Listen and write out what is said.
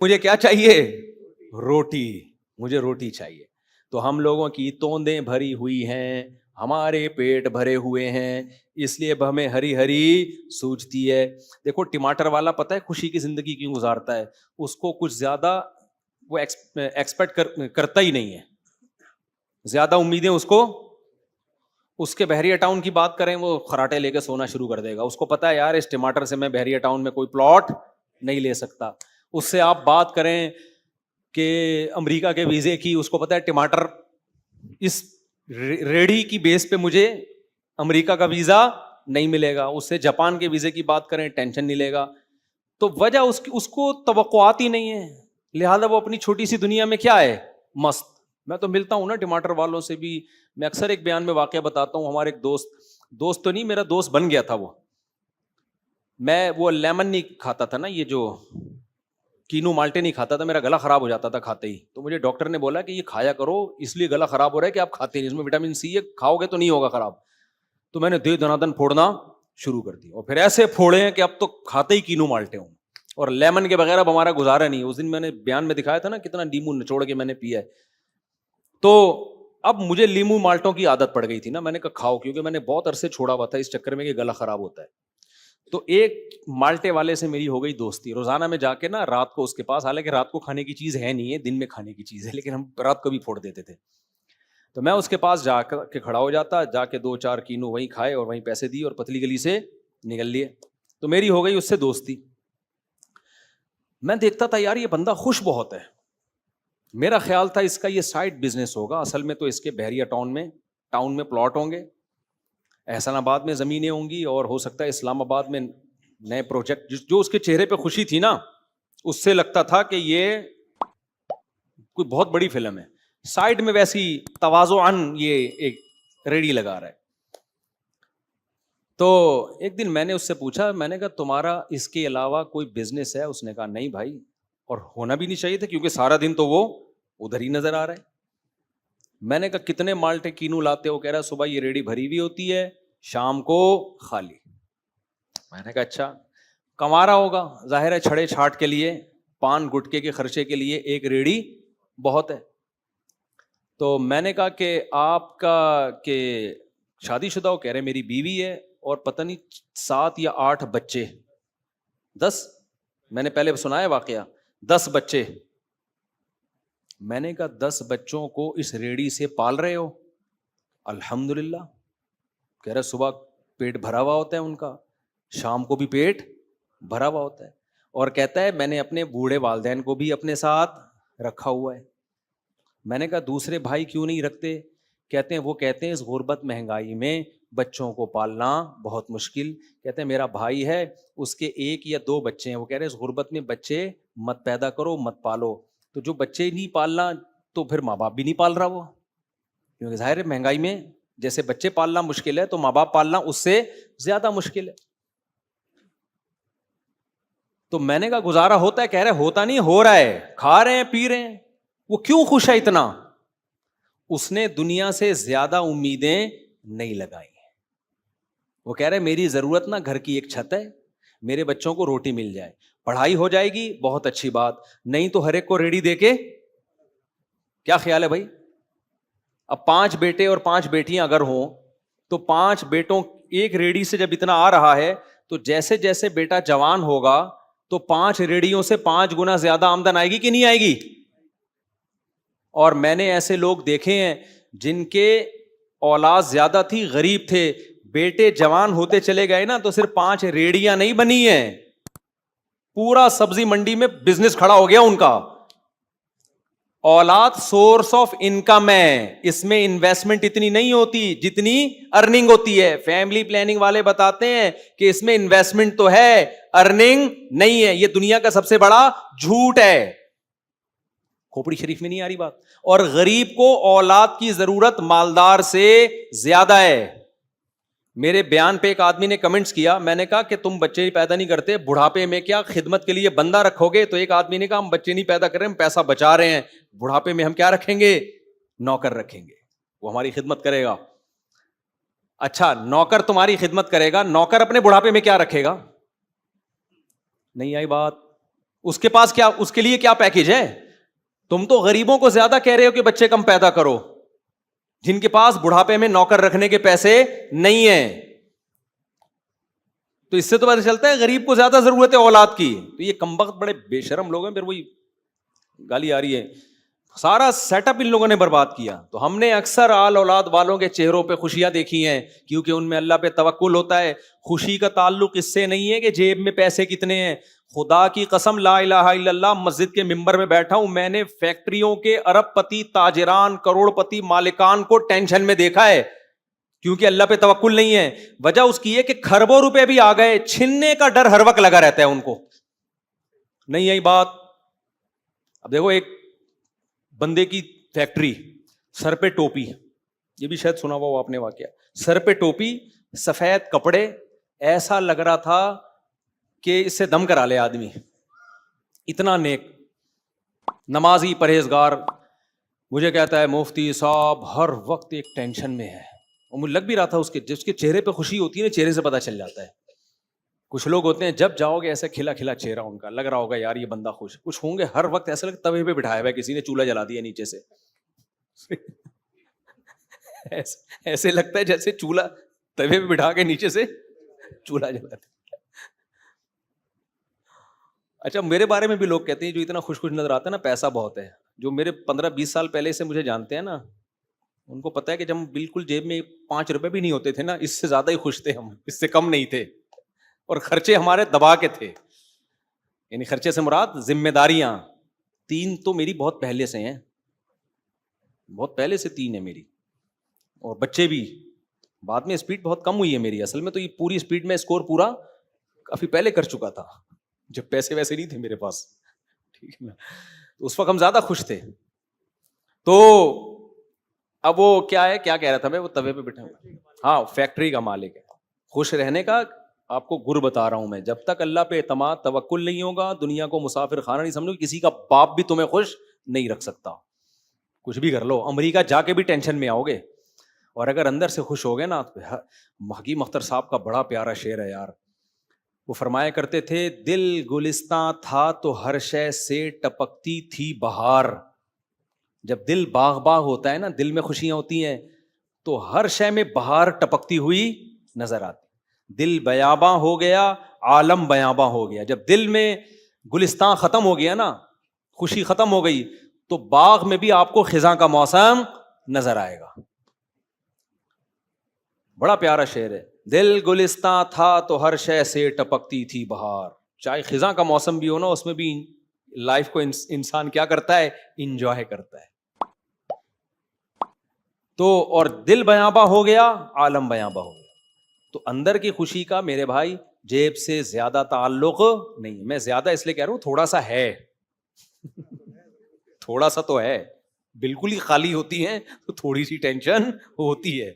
مجھے کیا چاہیے؟ روٹی، مجھے روٹی چاہیے. تو ہم لوگوں کی توندیں بھری ہوئی ہیں، ہمارے پیٹ بھرے ہوئے ہیں، اس لیے اب ہمیں ہری ہری سوجتی ہے. دیکھو ٹماٹر والا پتہ ہے خوشی کی زندگی کیوں گزارتا ہے؟ اس کو کچھ زیادہ وہ ایکسپیکٹ کرتا ہی نہیں ہے، زیادہ امیدیں اس کو. اس کے بحریہ ٹاؤن کی بات کریں، وہ خراٹے لے کے سونا شروع کر دے گا. اس کو پتا ہے یار اس ٹماٹر سے میں بحریہ ٹاؤن میں کوئی پلاٹ نہیں لے سکتا. اس سے آپ بات کریں کہ امریکہ کے ویزے کی، اس کو پتا ہے ٹماٹر اس ریڑھی کی بیس پہ مجھے امریکہ کا ویزا نہیں ملے گا. اس سے جاپان کے ویزے کی بات کریں، ٹینشن نہیں لے گا. تو وجہ اس کو توقعات ہی نہیں ہے، لہذا وہ اپنی چھوٹی سی دنیا میں کیا ہے، مست. میں تو ملتا ہوں نا ٹماٹر والوں سے بھی. میں اکثر ایک بیان میں واقعہ بتاتا ہوں. ہمارے ایک دوست تو نہیں، میرا دوست بن گیا تھا وہ. میں وہ لیمن نہیں کھاتا تھا نا، یہ جو کینو مالٹے نہیں کھاتا تھا، میرا گلا خراب ہو جاتا تھا کھاتے ہی. تو مجھے ڈاکٹر نے بولا کہ یہ کھایا کرو، اس لیے گلا خراب ہو رہا ہے کہ آپ کھاتے نہیں، اس میں وٹامن سی ہے، کھاؤ گے تو نہیں ہوگا خراب. تو میں نے دے دنادن پھوڑنا شروع کر دی، اور پھر ایسے پھوڑے ہیں کہ اب تو کھاتے ہی کینو مالٹے ہوں. اور لیمن کے بغیر اب ہمارا گزارا نہیں. اس دن میں نے بیان میں دکھایا تھا نا کتنا لیمو نچوڑ کے میں نے پیا ہے. تو اب مجھے لیمو مالٹوں کی عادت پڑ گئی تھی نا. میں نے کہا کھاؤ، کیونکہ میں نے بہت عرصے چھوڑا ہوا تھا اس چکر میں کہ گلا خراب ہوتا ہے. تو ایک مالٹے والے سے میری ہو گئی دوستی. روزانہ میں جا کے نا رات کو اس کے پاس، حالانکہ رات کو کھانے کی چیز ہے نہیں ہے، دن میں کھانے کی چیز ہے، لیکن ہم رات کو بھی پھوڑ دیتے تھے. تو میں اس کے پاس جا کے کھڑا ہو جاتا، جا کے 2-4 کینو وہیں کھائے اور وہیں پیسے دیے اور پتلی گلی سے نکل لیے. تو میری ہو گئی اس سے دوستی. میں دیکھتا تھا یار یہ بندہ خوش بہت ہے. میرا خیال تھا اس کا یہ سائڈ بزنس ہوگا، اصل میں تو اس کے بحریہ ٹاؤن میں پلاٹ ہوں گے، احسان آباد میں زمینیں ہوں گی، اور ہو سکتا ہے اسلام آباد میں نئے پروجیکٹ. جو اس کے چہرے پہ خوشی تھی نا، اس سے لگتا تھا کہ یہ کوئی بہت بڑی فلم ہے. سائڈ میں ویسی تواضعاً یہ ایک ریڑی لگا رہا ہے. تو ایک دن میں نے اس سے پوچھا، میں نے کہا تمہارا اس کے علاوہ کوئی بزنس ہے؟ اس نے کہا نہیں بھائی، اور ہونا بھی نہیں چاہیے تھا کیونکہ سارا دن تو وہ ادھر ہی نظر آ رہا ہے. میں نے کہا کتنے مالٹے کینو لاتے ہو؟ کہہ رہا صبح یہ ریڑھی بھری ہوئی ہوتی ہے، شام کو خالی. میں نے کہا اچھا، کما رہا ہوگا، ظاہر ہے چھڑے چھاٹ کے لیے، پان گٹکے کے خرچے کے لیے ایک ریڑھی بہت ہے. تو میں نے کہا کہ آپ کا کہ شادی شدہ ہو؟ کہہ رہے میری بیوی ہے اور پتہ نہیں 7 یا 8 بچے. 10، میں نے پہلے سنا ہے واقعہ، 10 بچے. میں نے کہا 10 بچوں کو اس ریڑھی سے پال رہے ہو؟ الحمدللہ. کہہ رہے صبح پیٹ بھرا ہوا ہوتا ہے ان کا، شام کو بھی پیٹ بھرا ہوا ہوتا ہے. اور کہتا ہے میں نے اپنے بوڑھے والدین کو بھی اپنے ساتھ رکھا ہوا ہے. میں نے کہا دوسرے بھائی کیوں نہیں رکھتے؟ کہتے ہیں وہ کہتے ہیں اس غربت مہنگائی میں بچوں کو پالنا بہت مشکل. کہتے ہیں میرا بھائی ہے، اس کے 1 یا 2 بچے ہیں، وہ کہہ رہے ہیں اس غربت میں بچے مت پیدا کرو، مت پالو. تو جو بچے نہیں پالنا تو پھر ماں باپ بھی نہیں پال رہا وہ، کیونکہ ظاہر ہے مہنگائی میں جیسے بچے پالنا مشکل ہے تو ماں باپ پالنا اس سے زیادہ مشکل ہے. تو میں نے کہا گزارا ہوتا ہے؟ کہہ رہے ہوتا نہیں، ہو رہا ہے، کھا رہے ہیں پی رہے ہیں. وہ کیوں خوش ہے اتنا؟ اس نے دنیا سے زیادہ امیدیں نہیں لگائی. وہ کہہ رہے میری ضرورت نا گھر کی ایک چھت ہے، میرے بچوں کو روٹی مل جائے، پڑھائی ہو جائے گی بہت اچھی بات، نہیں تو ہر ایک کو ریڑھی دے کے. کیا خیال ہے بھائی؟ اب 5 بیٹے اور 5 بیٹیاں اگر ہوں تو 5 بیٹوں ایک ریڑھی سے جب اتنا آ رہا ہے تو جیسے جیسے بیٹا جوان ہوگا تو 5 ریڑھیوں سے 5 گنا زیادہ آمدن آئے گی کہ نہیں آئے گی؟ اور میں نے ایسے لوگ دیکھے ہیں جن کے اولاد زیادہ تھی، غریب تھے، بیٹے جوان ہوتے چلے گئے نا تو صرف 5 ریڑھیاں نہیں بنی ہیں، پورا سبزی منڈی میں بزنس کھڑا ہو گیا ان کا. اولاد سورس آف انکم ہے، اس میں انویسٹمنٹ اتنی نہیں ہوتی جتنی ارننگ ہوتی ہے. فیملی پلاننگ والے بتاتے ہیں کہ اس میں انویسٹمنٹ تو ہے، ارننگ نہیں ہے. یہ دنیا کا سب سے بڑا جھوٹ ہے. کھوپڑی شریف میں نہیں آ رہی بات. اور غریب کو اولاد کی ضرورت مالدار سے زیادہ ہے. میرے بیان پہ ایک آدمی نے کمنٹس کیا، میں نے کہا کہ تم بچے پیدا نہیں کرتے، بڑھاپے میں کیا خدمت کے لیے بندہ رکھو گے؟ تو ایک آدمی نے کہا ہم بچے نہیں پیدا کر رہے، ہم پیسہ بچا رہے ہیں، بڑھاپے میں ہم کیا رکھیں گے؟ نوکر رکھیں گے، وہ ہماری خدمت کرے گا. اچھا نوکر تمہاری خدمت کرے گا، نوکر اپنے بڑھاپے میں کیا رکھے گا؟ نہیں آئی بات. اس کے پاس کیا, اس کے لیے کیا پیکیج ہے؟ تم تو غریبوں کو زیادہ کہہ رہے ہو کہ بچے کم پیدا کرو, جن کے پاس بڑھاپے میں نوکر رکھنے کے پیسے نہیں ہیں. تو اس سے تو پتہ چلتا ہے غریب کو زیادہ ضرورت ہے اولاد کی. تو یہ کمبخت بڑے بے شرم لوگ ہیں, پھر وہی گالی آ رہی ہے. سارا سیٹ اپ ان لوگوں نے برباد کیا. تو ہم نے اکثر آل اولاد والوں کے چہروں پہ خوشیاں دیکھی ہیں, کیونکہ ان میں اللہ پہ توکل ہوتا ہے. خوشی کا تعلق اس سے نہیں ہے کہ جیب میں پیسے کتنے ہیں. خدا کی قسم, لا الہ الا اللہ, مسجد کے ممبر میں بیٹھا ہوں, میں نے فیکٹریوں کے ارب پتی تاجران کروڑ پتی مالکان کو ٹینشن میں دیکھا ہے, کیونکہ اللہ پہ توکل نہیں ہے. وجہ اس کی ہے کہ کھربوں روپے بھی آ گئے, چھننے کا ڈر ہر وقت لگا رہتا ہے ان کو. نہیں آئی بات. اب دیکھو, ایک بندے کی فیکٹری, سر پہ ٹوپی, یہ بھی شاید سنا ہوا آپ نے واقعہ, سر پہ ٹوپی, سفید کپڑے, ایسا لگ رہا تھا کہ اس سے دم کرا لے آدمی, اتنا نیک, نمازی, پرہیزگار. مجھے کہتا ہے مفتی صاحب ہر وقت ایک ٹینشن میں ہے. اور مجھے لگ بھی رہا تھا اس کے, جس کے چہرے پہ خوشی ہوتی ہے نا, چہرے سے پتہ چل جاتا ہے. کچھ لوگ ہوتے ہیں جب جاؤ گے ایسا کھلا کھلا چہرہ ان کا, لگ رہا ہوگا یار یہ بندہ خوش. کچھ ہوں گے ہر وقت ایسا لگتا ہے توے پہ بٹھایا ہوا ہے کسی نے, چولہا جلا دیا نیچے سے. ایسے لگتا ہے جیسے چولہا توے پہ بٹھا کے نیچے سے چولہا جلا دیا. اچھا, میرے بارے میں بھی لوگ کہتے ہیں جو اتنا خوش خوش نظر آتا ہے نا, پیسہ بہت ہے. جو میرے 15-20 سال پہلے سے مجھے جانتے ہیں نا, ان کو پتا ہے کہ جب بالکل جیب میں 5 روپے بھی نہیں ہوتے تھے نا, اس سے زیادہ ہی خوش تھے ہم, اس سے کم نہیں تھے. اور خرچے ہمارے دبا کے تھے. یعنی خرچے سے مراد ذمہ داریاں 3 تو میری بہت پہلے سے ہیں, بہت پہلے سے 3 ہیں میری. اور بچے بھی بعد میں, اسپیڈ بہت کم ہوئی ہے میری. اصل میں تو یہ پوری اسپیڈ میں اسکور پورا کافی پہلے کر چکا تھا, جب پیسے ویسے نہیں تھے میرے پاس, ٹھیک ہے نا. تو اس وقت ہم زیادہ خوش تھے. تو اب وہ کیا ہے, کیا کہہ رہا تھا میں, وہ توے پہ بیٹھا ہوا, ہاں فیکٹری کا مالک ہے. خوش رہنے کا آپ کو گر بتا رہا ہوں میں, جب تک اللہ پہ اعتماد توکل نہیں ہوگا, دنیا کو مسافر خانہ نہیں سمجھو. کسی کا باپ بھی تمہیں خوش نہیں رکھ سکتا. کچھ بھی کر لو, امریکہ جا کے بھی ٹینشن میں آؤ گے. اور اگر اندر سے خوش ہو گئے نا, حکیم اختر صاحب کا بڑا پیارا شعر ہے یار, وہ فرمایا کرتے تھے, دل گلستاں تھا تو ہر شے سے ٹپکتی تھی بہار. جب دل باغ باغ ہوتا ہے نا, دل میں خوشیاں ہوتی ہیں, تو ہر شے میں بہار ٹپکتی ہوئی نظر آتی. دل بیاباں ہو گیا, عالم بیاباں ہو گیا. جب دل میں گلستان ختم ہو گیا نا, خوشی ختم ہو گئی, تو باغ میں بھی آپ کو خزاں کا موسم نظر آئے گا. بڑا پیارا شعر ہے, دل گلستان تھا تو ہر شے سے ٹپکتی تھی بہار. چاہے خزاں کا موسم بھی ہو نا, اس میں بھی لائف کو انسان کیا کرتا ہے, انجوائے کرتا ہے. تو اور دل بیاباں ہو گیا, عالم بیاباں ہو گیا. تو اندر کی خوشی کا میرے بھائی جیب سے زیادہ تعلق نہیں. میں زیادہ اس لیے کہہ رہا ہوں, تھوڑا سا ہے, تھوڑا سا تو ہے. بالکل ہی خالی ہوتی ہیں تو تھوڑی سی ٹینشن ہوتی ہے.